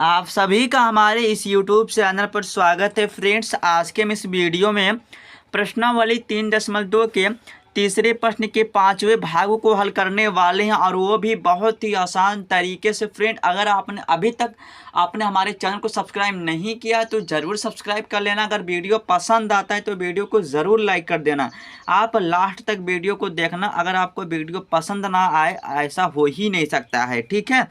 आप सभी का हमारे इस YouTube चैनल पर स्वागत है फ्रेंड्स। आज के हम इस वीडियो में प्रश्नावली 3.2 के तीसरे प्रश्न के पांचवें भागों को हल करने वाले हैं और वो भी बहुत ही आसान तरीके से। फ्रेंड, अगर आपने अभी तक हमारे चैनल को सब्सक्राइब नहीं किया तो ज़रूर सब्सक्राइब कर लेना। अगर वीडियो पसंद आता है तो वीडियो को ज़रूर लाइक कर देना। आप लास्ट तक वीडियो को देखना। अगर आपको वीडियो पसंद ना आए, ऐसा हो ही नहीं सकता है, ठीक है।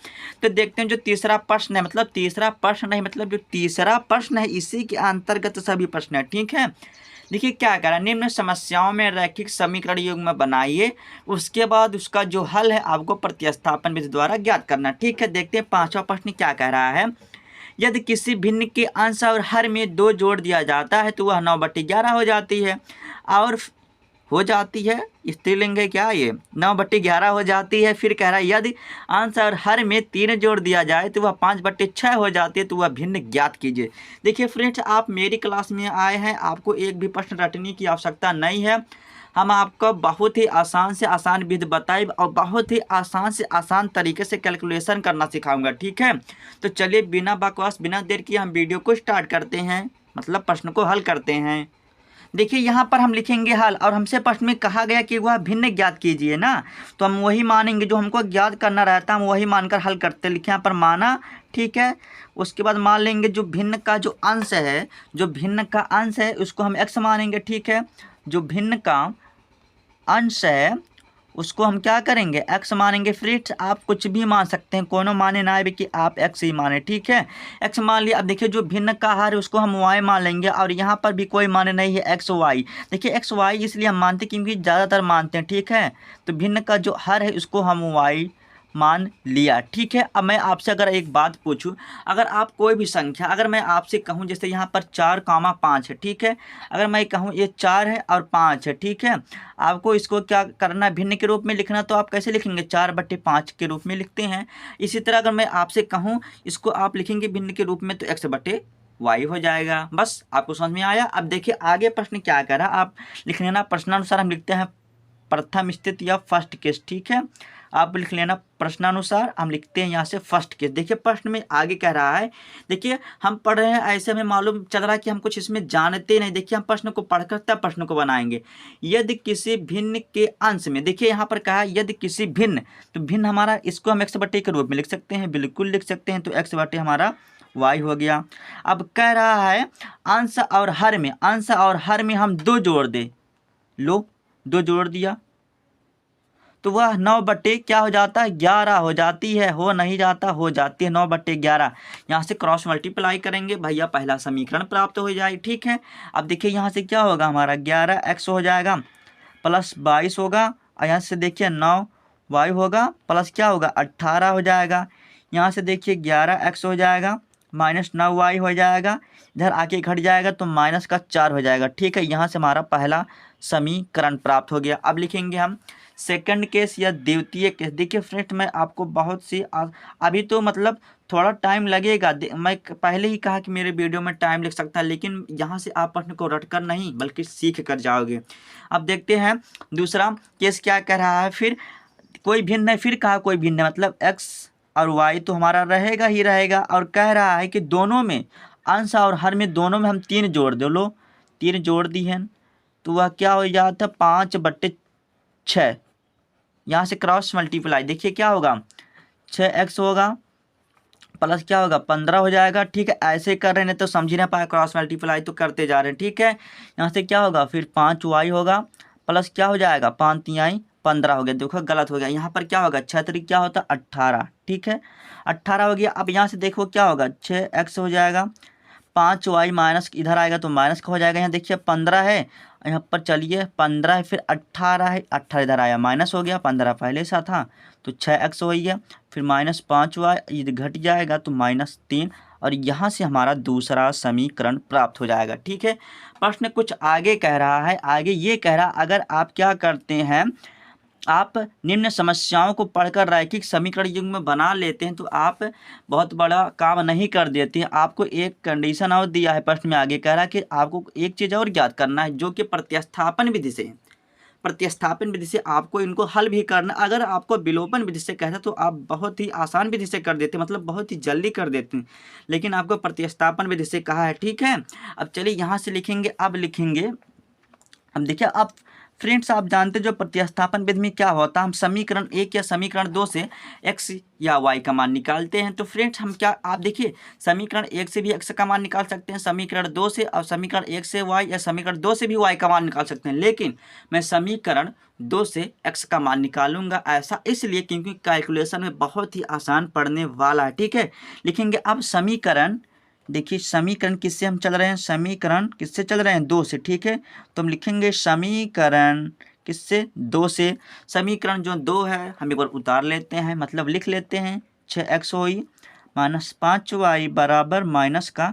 तो देखते हैं जो तीसरा प्रश्न है, मतलब तीसरा प्रश्न नहीं, मतलब जो तीसरा प्रश्न है इसी के अंतर्गत सभी प्रश्न है, ठीक है। देखिए क्या कह रहा है, निम्न समस्याओं में रैखिक समीकरण युग्म बनाइए, उसके बाद उसका जो हल है आपको प्रतिस्थापन विधि द्वारा ज्ञात करना, ठीक है। देखते हैं पांचवा प्रश्न क्या कह रहा है। यदि किसी भिन्न के अंश और हर में 2 जोड़ दिया जाता है तो वह 9/11 हो जाती है और हो जाती है। स्त्रीलिंग है क्या, ये 9/11 हो जाती है। फिर कह रहा है यदि अंश और हर में 3 जोड़ दिया जाए तो वह 5/6 हो जाती है, तो वह भिन्न ज्ञात कीजिए। देखिए फ्रेंड्स, आप मेरी क्लास में आए हैं, आपको एक भी प्रश्न रटने की आवश्यकता नहीं है। हम आपको बहुत ही आसान से आसान विधि बताए और बहुत ही आसान से आसान तरीके से कैलकुलेशन करना सिखाऊंगा, ठीक है। तो चलिए बिना बकवास बिना देर किए हम वीडियो को स्टार्ट करते हैं, मतलब प्रश्न को हल करते हैं। देखिए यहाँ पर हम लिखेंगे हल, और हमसे प्रश्न में कहा गया कि वह भिन्न ज्ञात कीजिए ना, तो हम वही मानेंगे जो हमको ज्ञात करना रहता है, हम वही मानकर हल करते। लिखे यहाँ पर माना, ठीक है। उसके बाद मान लेंगे जो भिन्न का जो अंश है, जो भिन्न का अंश है उसको हम x मानेंगे, ठीक है। जो भिन्न का अंश है उसको हम क्या करेंगे, x मानेंगे। फ्रेंड्स, आप कुछ भी मान सकते हैं, कोनो माने ना है कि आप x ही माने, ठीक है। x मान लिया। अब देखिए जो भिन्न का हर है उसको हम y मान लेंगे, और यहाँ पर भी कोई माने नहीं है x y। देखिए x y इसलिए हम मानते हैं क्योंकि ज़्यादातर मानते हैं, ठीक है। तो भिन्न का जो हर है उसको हम y मान लिया, ठीक है। अब मैं आपसे अगर एक बात पूछूं, अगर आप कोई भी संख्या, अगर मैं आपसे कहूं जैसे यहाँ पर 4,5 है, ठीक है। अगर मैं कहूं ये 4 है और 5 है, ठीक है। आपको इसको क्या करना है, भिन्न के रूप में लिखना, तो आप कैसे लिखेंगे, 4/5 के रूप में लिखते हैं। इसी तरह अगर मैं आपसे कहूँ इसको आप लिखेंगे भिन्न के रूप में, तो x/y हो जाएगा। बस आपको समझ में आया। अब देखिए आगे प्रश्न क्या कह रहा, आप लिख लेना। प्रश्नानुसार हम लिखते हैं प्रथम स्थिति या फर्स्ट केस, ठीक है। आप लिख लेना प्रश्नानुसार, हम लिखते हैं यहाँ से फर्स्ट केस। देखिए प्रश्न में आगे कह रहा है, देखिए हम पढ़ रहे हैं, ऐसे में मालूम चल रहा है कि हम कुछ इसमें जानते नहीं। देखिए हम प्रश्न को पढ़कर तब प्रश्न को बनाएंगे। यदि किसी भिन्न के अंश में, देखिए यहाँ पर कहा है यदि किसी भिन्न, तो भिन्न हमारा इसको हम x/a के रूप में लिख सकते हैं, बिल्कुल लिख सकते हैं। तो x/a हमारा y हो गया। अब कह रहा है अंश और हर में, अंश और हर में हम 2 जोड़ दें, लो 2 जोड़ दिया तो वह 9/, क्या हो जाता है, 11 हो जाती है। हो नहीं जाता, हो जाती है 9/11। यहाँ से क्रॉस मल्टीप्लाई करेंगे भैया, पहला समीकरण प्राप्त हो जाए, ठीक है। अब देखिए यहाँ से क्या होगा, हमारा 11x हो जाएगा प्लस 22 होगा, और यहाँ से देखिए 9y होगा प्लस क्या होगा 18 हो जाएगा। यहाँ से देखिए 11x हो जाएगा माइनस 9y हो जाएगा, इधर आके घट जाएगा तो -4 हो जाएगा, ठीक है। यहाँ से हमारा पहला समीकरण प्राप्त हो गया। अब लिखेंगे हम सेकंड केस या द्वितीय केस। देखिए फ्रेंड, मैं आपको बहुत सी अभी तो मतलब थोड़ा टाइम लगेगा। मैं पहले ही कहा कि मेरे वीडियो में टाइम लग सकता है, लेकिन यहाँ से आप प्रश्न को रट कर नहीं बल्कि सीख कर जाओगे। अब देखते हैं दूसरा केस क्या कह रहा है। फिर कोई भिन्न है, फिर कहा कोई भिन्न है, मतलब x और y तो हमारा रहेगा ही रहेगा, और कह रहा है कि दोनों में अंश और हर में दोनों में हम 3 जोड़ दो, लो 3 जोड़ दी है, तो वह क्या हो जाता है 5/6। यहाँ से क्रॉस मल्टीप्लाई, देखिए क्या होगा 6x होगा प्लस क्या होगा 15 हो जाएगा, ठीक है। ऐसे कर रहे हैं तो समझ ही ना पाए, क्रॉस मल्टीप्लाई तो करते जा रहे हैं, ठीक है। यहाँ से क्या होगा फिर 5y होगा प्लस क्या हो जाएगा 5×3 = 15 हो गया। देखो गलत हो गया, यहाँ पर क्या होगा 6×3 क्या होता है 18, ठीक है। 18 हो गया। अब यहाँ से देखो क्या होगा 6x हो जाएगा, 5y माइनस इधर आएगा तो माइनस का हो जाएगा। यहाँ देखिए 15 है, यहाँ पर चलिए 15 है, फिर 18 है, 18 इधर आया माइनस हो गया, 15 पहले सा था तो 6x हो गया, फिर -5y इधर घट जाएगा तो -3, और यहाँ से हमारा दूसरा समीकरण प्राप्त हो जाएगा, ठीक है। प्रश्न कुछ आगे कह रहा है, आगे ये कह रहा अगर आप क्या करते हैं, आप निम्न समस्याओं को पढ़कर रैखिक समीकरण युग्म बना लेते हैं तो आप बहुत बड़ा काम नहीं कर देते हैं। आपको एक कंडीशन और दिया है प्रश्न में, आगे कह रहा है कि आपको एक चीज़ और ज्ञात करना है जो कि प्रतिस्थापन विधि से प्रतिस्थापन विधि से आपको इनको हल भी करना। अगर आपको विलोपन विधि से कहता तो आप बहुत ही आसान विधि से कर देते, मतलब बहुत ही जल्दी कर देते हैं, लेकिन आपको प्रतिस्थापन विधि से कहा है। ठीक है, अब चलिए यहाँ से लिखेंगे। अब लिखेंगे, अब देखिए आप फ्रेंड्स, आप जानते हैं जो प्रतिस्थापन विधि में क्या होता है, हम समीकरण 1 या समीकरण 2 से x या y का मान निकालते हैं। तो फ्रेंड्स हम क्या, आप देखिए समीकरण 1 से भी x का मान निकाल सकते हैं, समीकरण 2 से, और समीकरण 1 से y या समीकरण 2 से भी y का मान निकाल सकते हैं, लेकिन मैं समीकरण 2 से x का मान निकालूंगा। ऐसा इसलिए क्योंकि कैलकुलेशन में बहुत ही आसान पड़ने वाला है। ठीक है, लिखेंगे अब समीकरण, देखिए समीकरण किससे हम चल रहे हैं, समीकरण किससे चल रहे हैं, 2 से। ठीक है, तो हम लिखेंगे समीकरण किससे, 2 से। समीकरण जो 2 है हम एक बार उतार लेते हैं, मतलब लिख लेते हैं 6x होई माइनस 5y बराबर माइनस का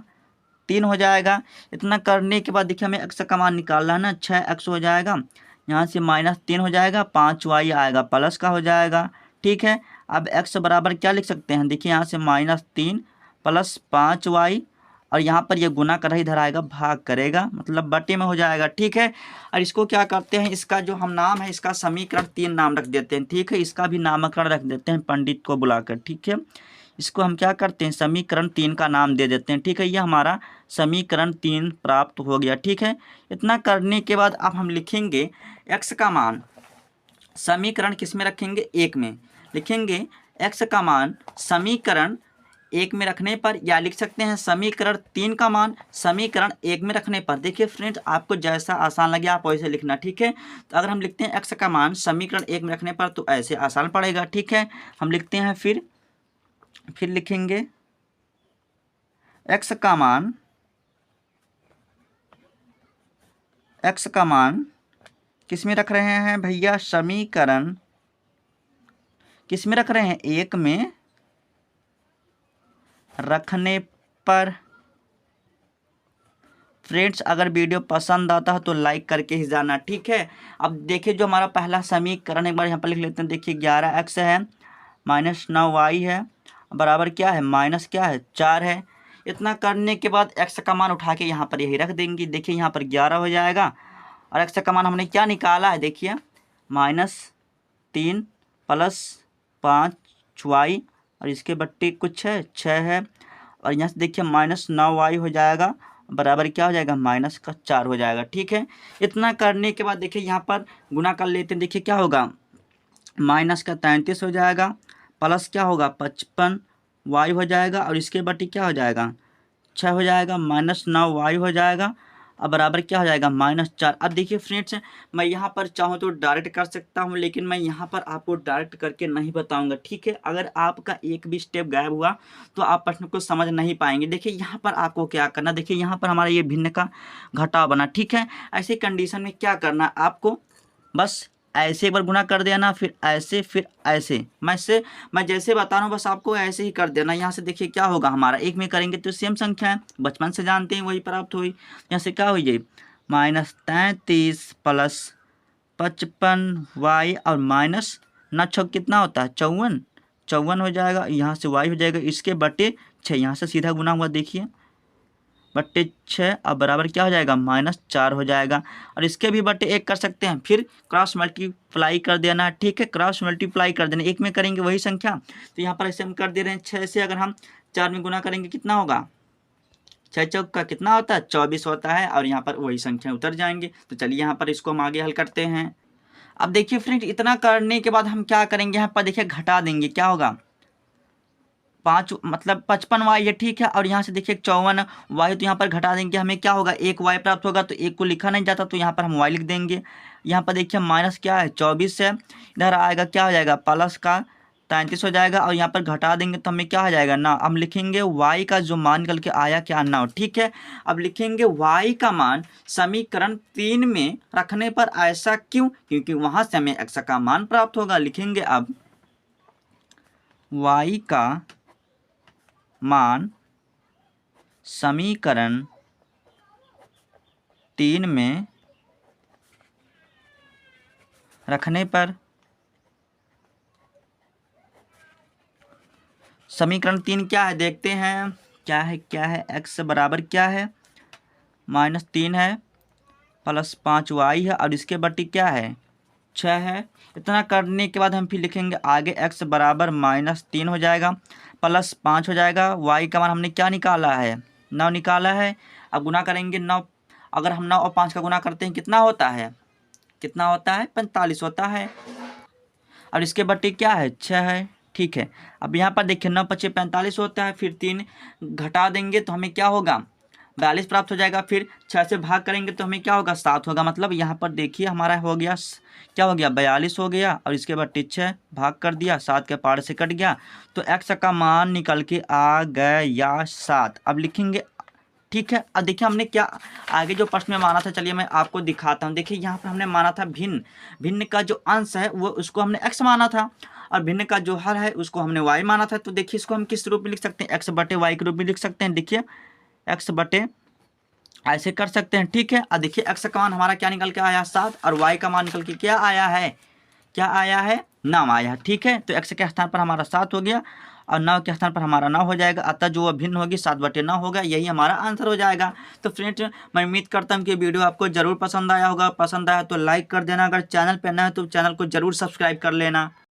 3 हो जाएगा। इतना करने के बाद देखिए हमें x का मान निकालना है ना, 6x हो जाएगा, यहाँ से माइनस 3 हो जाएगा, 5y आएगा प्लस का हो जाएगा। ठीक है, अब x बराबर क्या लिख सकते हैं, देखिए यहाँ से -3 प्लस 5y, और यहाँ पर ये गुना कर इधर आएगा भाग करेगा, मतलब बटे में हो जाएगा। ठीक है, और इसको क्या करते हैं, इसका जो हम नाम है, इसका समीकरण 3 नाम रख देते हैं। ठीक है, इसका भी नामकरण रख देते हैं पंडित को बुलाकर। ठीक है, इसको हम क्या करते हैं, समीकरण 3 का नाम दे देते हैं। ठीक है, ये हमारा समीकरण 3 प्राप्त हो गया। ठीक है, इतना करने के बाद अब हम लिखेंगे x का मान, समीकरण किस में रखेंगे, 1 में। लिखेंगे x का मान समीकरण 1 में रखने पर, या लिख सकते हैं समीकरण 3 का मान समीकरण 1 में रखने पर। देखिए फ्रेंड्स, आपको जैसा आसान लगे आप वैसे लिखना। ठीक है, तो अगर हम लिखते हैं x का मान समीकरण 1 में रखने पर तो ऐसे आसान पड़ेगा। ठीक है, हम लिखते हैं, फिर लिखेंगे x का मान, x का मान किस में रख रहे हैं भैया, समीकरण किस में रख रहे हैं, 1 में रखने पर। फ्रेंड्स, अगर वीडियो पसंद आता है तो लाइक करके ही जाना। ठीक है, अब देखिए जो हमारा पहला समीकरण, एक बार यहाँ पर लिख लेते हैं। देखिए 11x है माइनस 9y है बराबर क्या है, माइनस क्या है, 4 है। इतना करने के बाद x का मान उठा के यहाँ पर यही रख देंगे। देखिए यहाँ पर 11 हो जाएगा, और x का मान हमने क्या निकाला है, देखिए -3 प्लस 5y, और इसके बट्टे कुछ है 6 है, और यहाँ से देखिए -9y हो जाएगा बराबर क्या हो जाएगा, -4 हो जाएगा। ठीक है, इतना करने के बाद देखिए यहाँ पर गुना कर लेते हैं। देखिए क्या होगा, -33 हो जाएगा, प्लस क्या होगा 55y हो जाएगा, और इसके बट्टे क्या हो जाएगा, 6 हो जाएगा, -9y हो जाएगा, अब बराबर क्या हो जाएगा, -4। अब देखिए फ्रेंड्स, मैं यहाँ पर चाहूँ तो डायरेक्ट कर सकता हूँ, लेकिन मैं यहाँ पर आपको डायरेक्ट करके नहीं बताऊँगा। ठीक है, अगर आपका एक भी स्टेप गायब हुआ तो आप प्रश्न को समझ नहीं पाएंगे। देखिए यहाँ पर आपको क्या करना, देखिए यहाँ पर हमारा ये भिन्न का घटाव बना। ठीक है, ऐसी कंडीशन में क्या करना, आपको बस ऐसे एक बार गुना कर देना, फिर ऐसे, फिर ऐसे। मैं जैसे बता रहा हूँ बस आपको ऐसे ही कर देना। यहाँ से देखिए क्या होगा, हमारा 1 में करेंगे तो सेम संख्या है, बचपन से जानते हैं वही प्राप्त हुई। यहाँ से क्या हुई, -33 प्लस 55y, और माइनस ना छक कितना होता है, 54 हो जाएगा, यहाँ से y हो जाएगा, इसके बटे 6, यहाँ से सीधा गुना हुआ देखिए बट्टे 6, अब बराबर क्या हो जाएगा, -4 हो जाएगा, और इसके भी बट्टे 1 कर सकते हैं, फिर क्रॉस मल्टीप्लाई कर देना। ठीक है, क्रॉस मल्टीप्लाई कर देना, 1 में करेंगे वही संख्या, तो यहाँ पर ऐसे हम कर दे रहे हैं। 6 से अगर हम 4 में गुना करेंगे कितना होगा, 6 चौक का कितना होता है, 24 होता है, और यहाँ पर वही संख्या उतर जाएंगे। तो चलिए यहाँ पर इसको हम आगे हल करते हैं। अब देखिए फ्रेंड, इतना करने के बाद हम क्या करेंगे, यहाँ पर देखिए घटा देंगे, क्या होगा 5 मतलब 55y है। ठीक है, और यहाँ से देखिए 54y, तो यहाँ पर घटा देंगे, हमें क्या होगा, 1y प्राप्त होगा, तो 1 को लिखा नहीं जाता, तो यहाँ पर हम y लिख देंगे। यहाँ पर देखिए माइनस क्या है, 24 है, इधर आएगा क्या हो जाएगा, प्लस का 33 हो जाएगा, और यहाँ पर घटा देंगे तो हमें क्या हो जाएगा ना, हम लिखेंगे y का जो मान निकल के आया क्या ना हो। ठीक है, अब लिखेंगे y का मान समीकरण 3 में रखने पर ऐसा क्यों, क्योंकि वहाँ से हमें x का मान प्राप्त होगा। लिखेंगे अब y का मान समीकरण 3 में रखने पर, समीकरण 3 क्या है देखते हैं, क्या है x बराबर क्या है, -3 है प्लस 5y है, और इसके बट्टे क्या है 6 है। इतना करने के बाद हम फिर लिखेंगे आगे x बराबर -3 हो जाएगा, प्लस 5 हो जाएगा। y का मान हमने क्या निकाला है, 9 निकाला है। अब गुना करेंगे 9, अगर हम 9 और 5 का गुना करते हैं कितना होता है, कितना होता है, 45 होता है। और इसके बट्टे क्या है, 6 है। ठीक है, अब यहाँ पर देखिए 9 × 5 = 45 होता है, फिर 3 घटा देंगे तो हमें क्या होगा, 42 प्राप्त हो जाएगा। फिर 6 से भाग करेंगे तो हमें क्या होगा, 7 होगा। मतलब यहाँ पर देखिए हमारा हो गया, क्या हो गया, 42 हो गया। और इसके बट्टे 6 भाग कर दिया, 7 के पार से कट गया, तो x का मान निकल के आ गया 7। अब लिखेंगे, ठीक है। अब देखिए हमने क्या आगे जो प्रश्न में माना था, चलिए मैं आपको दिखाता हूँ। देखिए यहाँ पर हमने माना था भिन्न, भिन्न का जो अंश है वो उसको हमने x माना था, और भिन्न का जो हर है उसको हमने y माना था। तो देखिए इसको हम किस रूप में लिख सकते हैं, x बटे y के रूप में लिख सकते हैं। देखिए x बटे, ऐसे कर सकते हैं। ठीक है, अब देखिए x का मान हमारा क्या निकल के आया, 7, और y का मान निकल के क्या आया है, क्या आया है, 9 आया है। ठीक है, तो x के स्थान पर हमारा 7 हो गया और 9 के स्थान पर हमारा 9 हो जाएगा। अतः जो भिन्न होगी 7/9 होगा, यही हमारा आंसर हो जाएगा। तो फ्रेंड्स मैं उम्मीद करता हूँ कि वीडियो आपको जरूर पसंद आया होगा। पसंद आया तो लाइक कर देना, अगर चैनल पर नया है तो चैनल को जरूर सब्सक्राइब कर लेना।